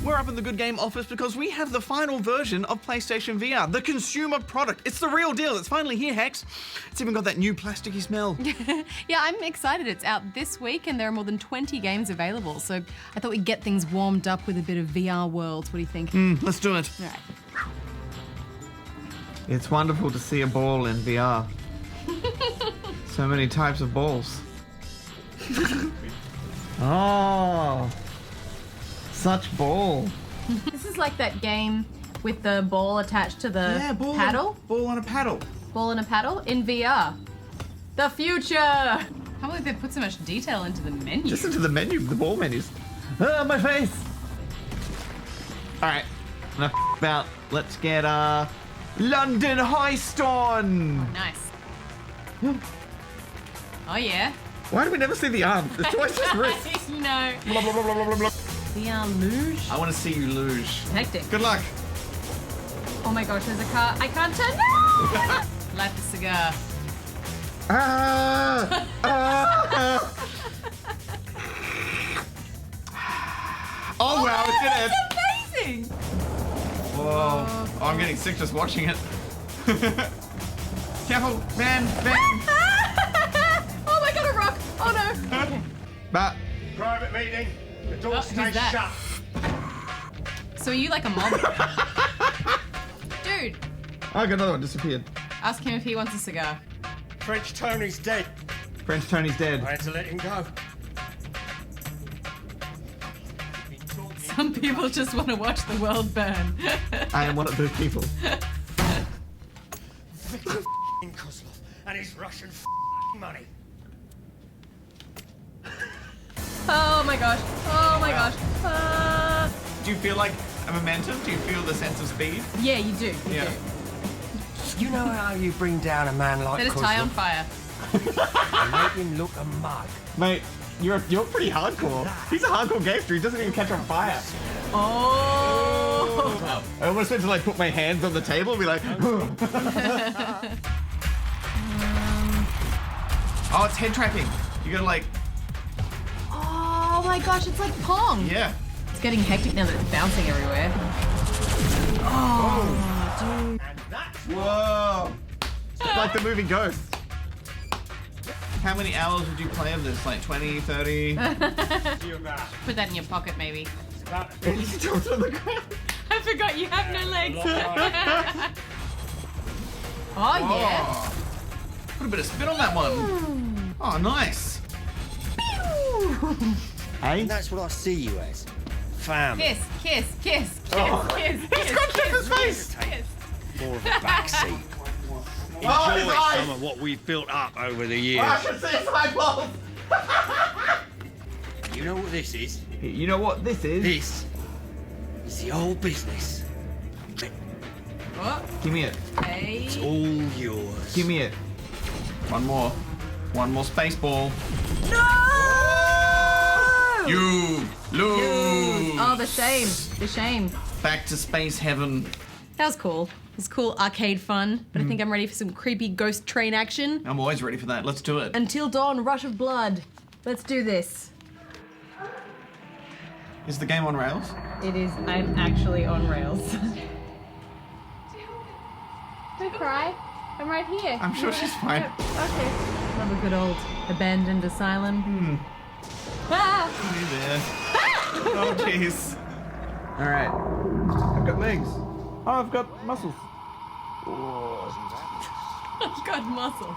We're up in the Good Game office because we have the final version of PlayStation VR, the consumer product. It's the real deal. It's finally here, Hex. It's even got that new plasticky smell. Yeah, I'm excited. It's out this week and there are more than 20 games available. So I thought we'd get things warmed up with a bit of VR worlds. What do you think? Let's do it. All right. It's wonderful to see a ball in VR. So many types of balls. Oh, such ball. This is like that game with the ball attached to the paddle. Ball on a paddle. Ball and a paddle in VR. The future! I can't believe they put so much detail into the menu. Just into the menu, the ball menus. Ah, my face! Alright, enough about. Let's get London Heist on! Nice. Oh yeah. Why do we never see the arm? It's always just wrists. No. Blah, blah, blah, blah, blah, blah. VR luge. I want to see you luge. Hectic. Good luck. Oh my gosh, there's a car. I can't turn. No! Light the cigar. Ah! Ah! Oh wow, it did it! That's amazing! Whoa. Oh, I'm getting sick just watching it. Careful, man. Oh my god, a rock! Oh no! Okay. But Private meeting. The door who's stays that? shut. So are you like a mob? Dude, I got another one disappeared. ask him if he wants a cigar. French Tony's dead. French Tony's dead. I had to let him go. Some people just want to watch the world burn. I am one of those people. Victor Kozlov and his Russian money. Oh my gosh. Oh my gosh. Do you feel like a momentum? Do you feel the sense of speed? Yeah, you do. You do. You know how you bring down a man like Set his tie on fire. and make him look a mug? Mate, you're pretty hardcore. He's a hardcore gangster. He doesn't even catch on fire. Oh! I almost meant to like put my hands on the table and be like, oh, it's head tracking. You gotta like, Oh my gosh, it's like Pong. yeah. It's getting hectic now that it's bouncing everywhere. Oh, dude. And that's Whoa. It's like the movie Ghost. How many hours would you play of this? Like 20, 30? you about. Put that in your pocket, maybe. He dropped on the ground. I forgot you have no legs. Oh, yeah. Put a bit of spin on that one. Oh, nice. Hey? And that's what I see you as. Family. Kiss, kiss, kiss, kiss, Oh. kiss, He's kiss, got kiss, his face. kiss. More of a backseat. Oh, his Enjoy eyes. some of what we've built up over the years. I should see his eyeballs. You know what this is? You know what this is? This is the old business. Oh, Give me it. hey. It's all yours. Give me it. One more. One more space ball. No! You lose. Oh, the shame. The shame. Back to space heaven. That was cool. It was cool arcade fun, but I think I'm ready for some creepy ghost train action. I'm always ready for that. Let's do it. Until Dawn, Rush of Blood. Let's do this. Is the game on rails? It is. I'm actually on rails. Don't cry. I'm right here. I'm sure she's fine. Okay. Love a good old abandoned asylum. Ah! Hey there. Oh, jeez. All right. I've got legs. Oh, I've got muscles. I've got muscles.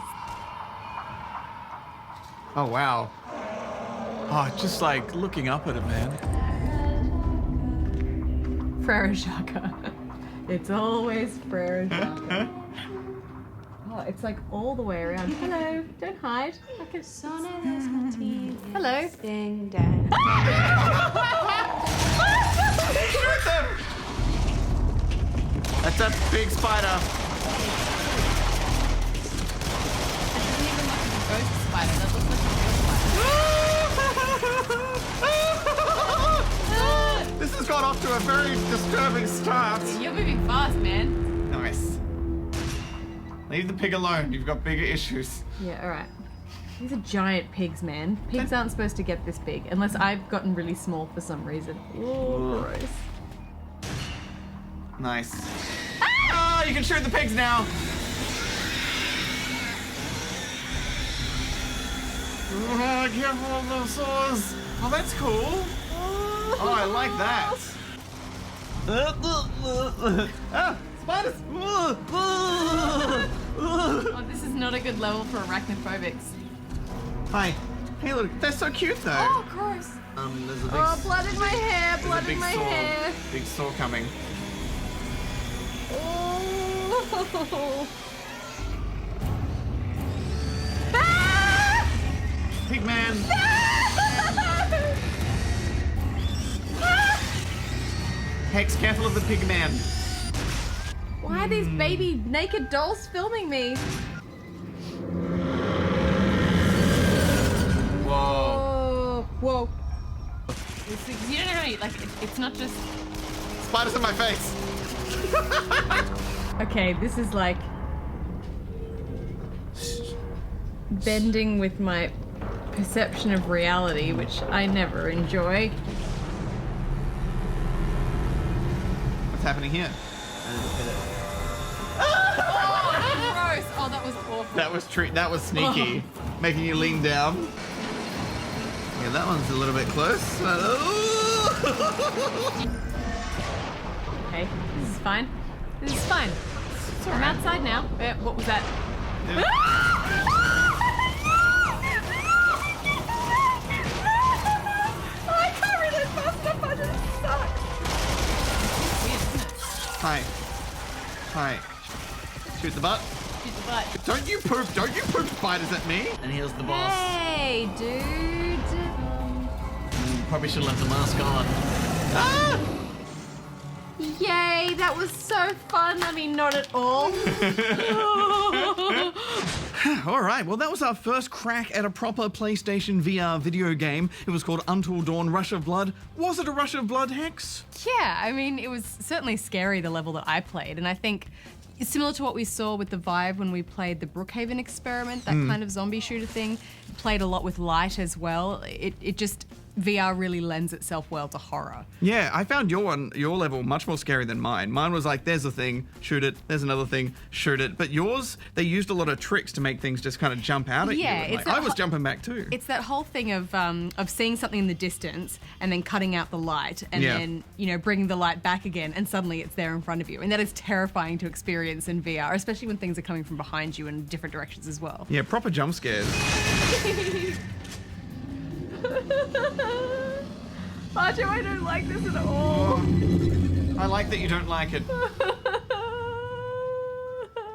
Oh, wow. Oh, just like looking up at it, man. Frere Shaka. It's always Frere Shaka. Oh, it's like all the way around. Hello, don't hide. I can... Hello. Shoot them! That's a big spider. That doesn't even look like a ghost spider. That looks like a real spider. This has got off to a very disturbing start. You're moving fast, man. Nice. Leave the pig alone. You've got bigger issues. Yeah, alright. These are giant pigs, man. Pigs aren't supposed to get this big, unless I've gotten really small for some reason. Ooh, gross. Nice. Ah! Oh, you can shoot the pigs now. Oh, careful of those saws. Oh, that's cool. Oh, I like that. Ah, spiders. Oh, this is not a good level for arachnophobics. Hi. Hey, look, they're so cute though. Oh, gross. There's a big, Oh, blood in my hair, there's a blood big in my saw, hair. big saw coming. Oh. Ah! Pigman. Hex, careful of the pigman. Why are these baby naked dolls filming me? Whoa. Oh, whoa. You don't know how you, like, it's not just... Spiders in my face. Okay, this is like... bending with my perception of reality, which I never enjoy. What's happening here? Oh, gross! Oh, that was awful. That was sneaky, making you lean down. Yeah, that one's a little bit close. Okay, this is fine. This is fine. I'm outside now. What was that? I can't really fast enough. I just suck. Hi. Hi. Shoot the butt. Shoot the butt. Don't you poop spiders at me. And here's the boss. Hey, dude. Probably should have left the mask on. Ah! Yay, that was so fun. I mean, not at all. All right, well, that was our first crack at a proper PlayStation VR video game. It was called Until Dawn Rush of Blood. Was it a Rush of Blood, Hex? Yeah, I mean, it was certainly scary, the level that I played. And I think similar to what we saw with the Vive when we played the Brookhaven experiment, that kind of zombie shooter thing, played a lot with light as well. It just... VR really lends itself well to horror. Yeah, I found your level much more scary than mine. Mine was like, there's a thing, shoot it. There's another thing, shoot it. But yours, they used a lot of tricks to make things just kind of jump out at you. Yeah, And, it's like, I that was jumping back too. It's that whole thing of seeing something in the distance and then cutting out the light and then, you know, bringing the light back again and suddenly it's there in front of you. And that is terrifying to experience in VR, especially when things are coming from behind you in different directions as well. Yeah, proper jump scares. Arjo, I don't like this at all. I like that you don't like it.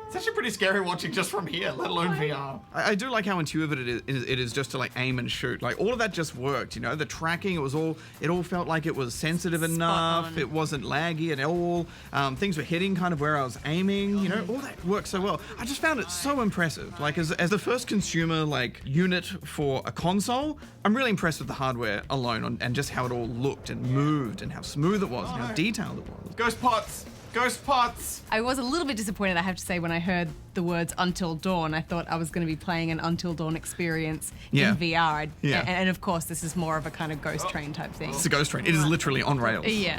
It's actually pretty scary watching just from here, let alone VR. I do like how intuitive it is just to like aim and shoot. Like all of that just worked, you know. The tracking, it all felt like it was sensitive enough. on. It wasn't laggy at all. Things were hitting kind of where I was aiming. You know, all that worked so well. I just found it so impressive. Like as the first consumer like unit for a console, I'm really impressed with the hardware alone and just how it all looked and moved and how smooth it was and how detailed it was. Ghost pots. Ghost pots! I was a little bit disappointed, I have to say, when I heard the words Until Dawn. I thought I was going to be playing an Until Dawn experience in VR. Yeah. And of course, this is more of a kind of ghost train type thing. It's a ghost train. It is literally on rails. Yeah.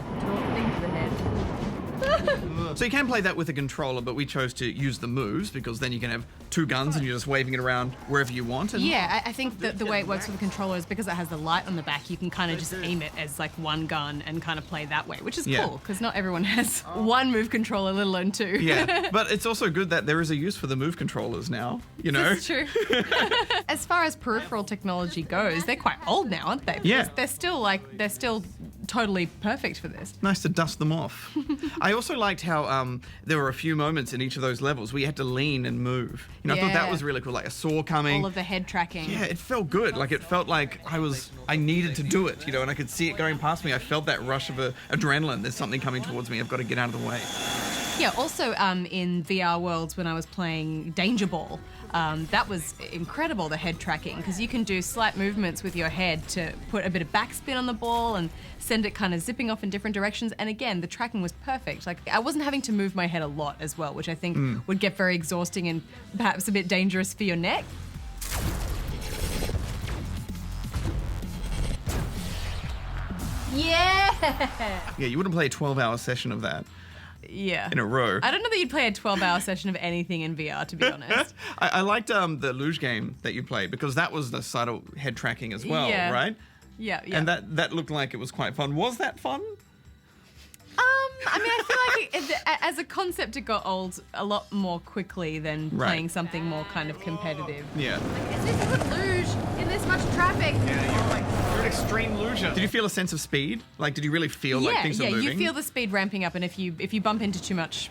Thing to the head. So you can play that with a controller, but we chose to use the moves because then you can have two guns and you're just waving it around wherever you want. And Yeah, I think that the way it works with the controller is because it has the light on the back, you can kind of just aim it as like one gun and kind of play that way, which is cool because not everyone has one move controller, let alone two. Yeah, but it's also good that there is a use for the move controllers now, you know? That's true. As far as peripheral technology goes, they're quite old now, aren't they? Yeah. They're still totally perfect for this. Nice to dust them off. I also liked how there were a few moments in each of those levels where you had to lean and move. You know, I thought that Yeah. was really cool, like a saw coming. All of the head tracking. Yeah, it felt good. Like it felt like I needed to do it, you know, and I could see it going past me. I felt that rush of adrenaline. There's something coming towards me. I've got to get out of the way. Yeah, also in VR Worlds when I was playing Danger Ball, that was incredible, the head tracking, because you can do slight movements with your head to put a bit of backspin on the ball and send it kind of zipping off in different directions. And again, the tracking was perfect. Like I wasn't having to move my head a lot as well, which I think would get very exhausting and perhaps a bit dangerous for your neck. Yeah! Yeah, you wouldn't play a 12-hour session of that. Yeah. in a row. I don't know that you'd play a 12-hour session of anything in VR, to be honest. I liked the luge game that you played because that was the subtle head tracking as well, Yeah. right? Yeah, yeah. And that looked like it was quite fun. Was that fun? I mean, I feel like as a concept, it got old a lot more quickly than Right. playing something more kind of competitive. Yeah. Is this a good luge in this much traffic? You're an extreme luger. Did you feel a sense of speed? Like, did you really feel like things are moving? You feel the speed ramping up, and if you bump into too much,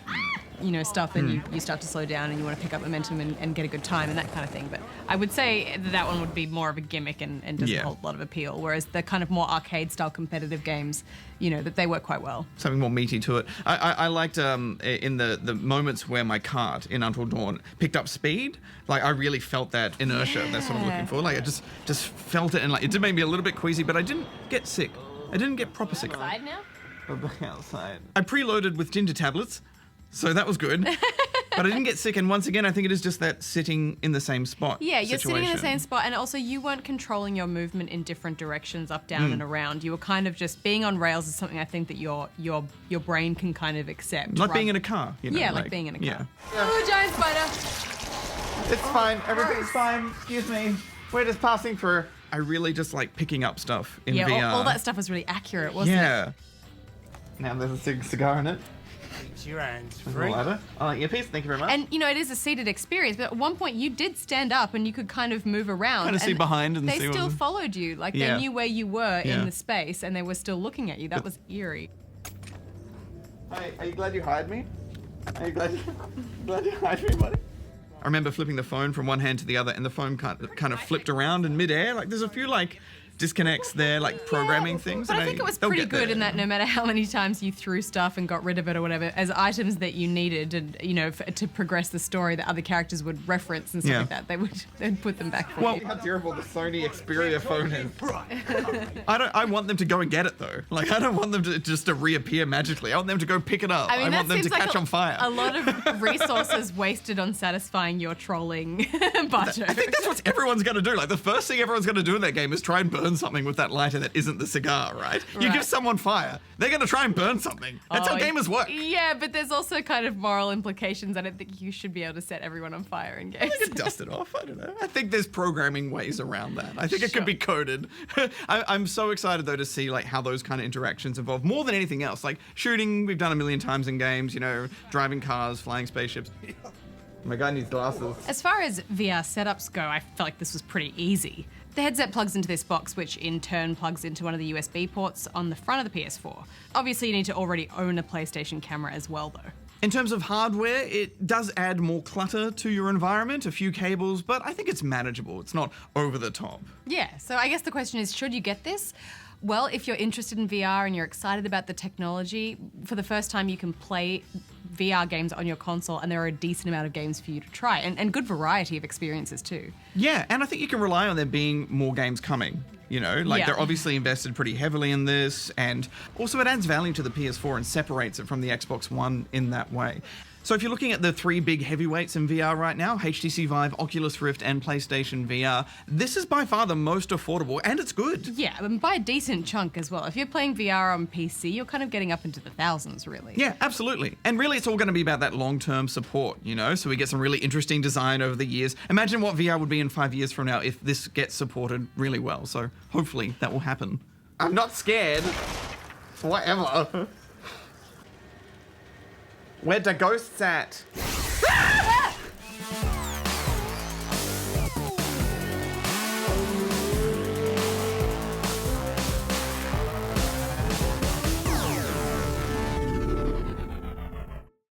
stuff, then you start to slow down, and you want to pick up momentum and get a good time and that kind of thing. But I would say that one would be more of a gimmick and doesn't hold a lot of appeal. Whereas the kind of more arcade style competitive games, that they work quite well. Something more meaty to it. I liked in the moments where my cart in Until Dawn picked up speed. Like, I really felt that inertia. That's what I'm looking for. Like, I just felt it, and like it did make me a little bit queasy, but I didn't get sick. I didn't get proper sick. Outside now? We're back outside. I preloaded with ginger tablets, so that was good. But I didn't get sick, and once again, I think it is just that sitting in the same spot. Yeah, you're sitting in the situation. same spot, and also you weren't controlling your movement in different directions, up, down, and around. You were kind of just being on rails is something I think that your brain can kind of accept. Like being in a car. Yeah, like being in a car. Yeah. Oh, giant spider! It's fine. Everything's fine. Excuse me. We're just passing through. I really just like picking up stuff in Yeah, VR. all that stuff was really accurate, wasn't it? Yeah. Now there's a cigar in it. Keeps your hands There's a free. lighter. I like your piece. Thank you very much. And it is a seated experience, but at one point you did stand up and you could kind of move around. Kind of see and behind and they see what still was- followed you. Like Yeah. they knew where you were Yeah. in the space and they were still looking at you. That was eerie. Hey, are you glad you hired me? Are you glad you hired me, buddy? I remember flipping the phone from one hand to the other, and the phone kind of flipped around in midair. Like, there's a few disconnects there, like programming things. But and I think it was they'll pretty get good there. in that no matter how many times you threw stuff and got rid of it or whatever, as items that you needed and, to progress the story that other characters would reference and stuff Yeah. like that, they'd put them back for Well, you. how terrible the Sony Xperia phone is. I want them to go and get it though. Like, I don't want them to reappear magically. I want them to go pick it up. I mean, that want them to seems like catch on fire. a lot of resources wasted on satisfying your trolling budget. I think that's what everyone's going to do. Like, the first thing everyone's going to do in that game is try and burn something with that lighter that isn't the cigar, right? You Right. give someone fire, they're going to try and burn something. That's how gamers work. Yeah, but there's also kind of moral implications. I don't think you should be able to set everyone on fire in games. I could dust it off. I don't know. I think there's programming ways around that. I think it could be coded. I'm so excited though to see like how those kind of interactions evolve more than anything else. Like shooting, we've done a million times in games. Driving cars, flying spaceships. My guy needs glasses. As far as VR setups go, I felt like this was pretty easy. The headset plugs into this box, which in turn plugs into one of the USB ports on the front of the PS4. Obviously, you need to already own a PlayStation camera as well, though. In terms of hardware, it does add more clutter to your environment, a few cables, but I think it's manageable. It's not over the top. Yeah, so I guess the question is, should you get this? Well, if you're interested in VR and you're excited about the technology, for the first time you can play VR games on your console, and there are a decent amount of games for you to try, and good variety of experiences too. Yeah, and I think you can rely on there being more games coming. Yeah. They're obviously invested pretty heavily in this, and also it adds value to the PS4 and separates it from the Xbox One in that way. So if you're looking at the three big heavyweights in VR right now, HTC Vive, Oculus Rift, and PlayStation VR, this is by far the most affordable, and it's good. Yeah, and by a decent chunk as well. If you're playing VR on PC, you're kind of getting up into the thousands, really. Yeah, absolutely. And really, it's all going to be about that long-term support, so we get some really interesting design over the years. Imagine what VR would be in 5 years from now if this gets supported really well. So hopefully that will happen. I'm not scared. Whatever. Where the ghosts at?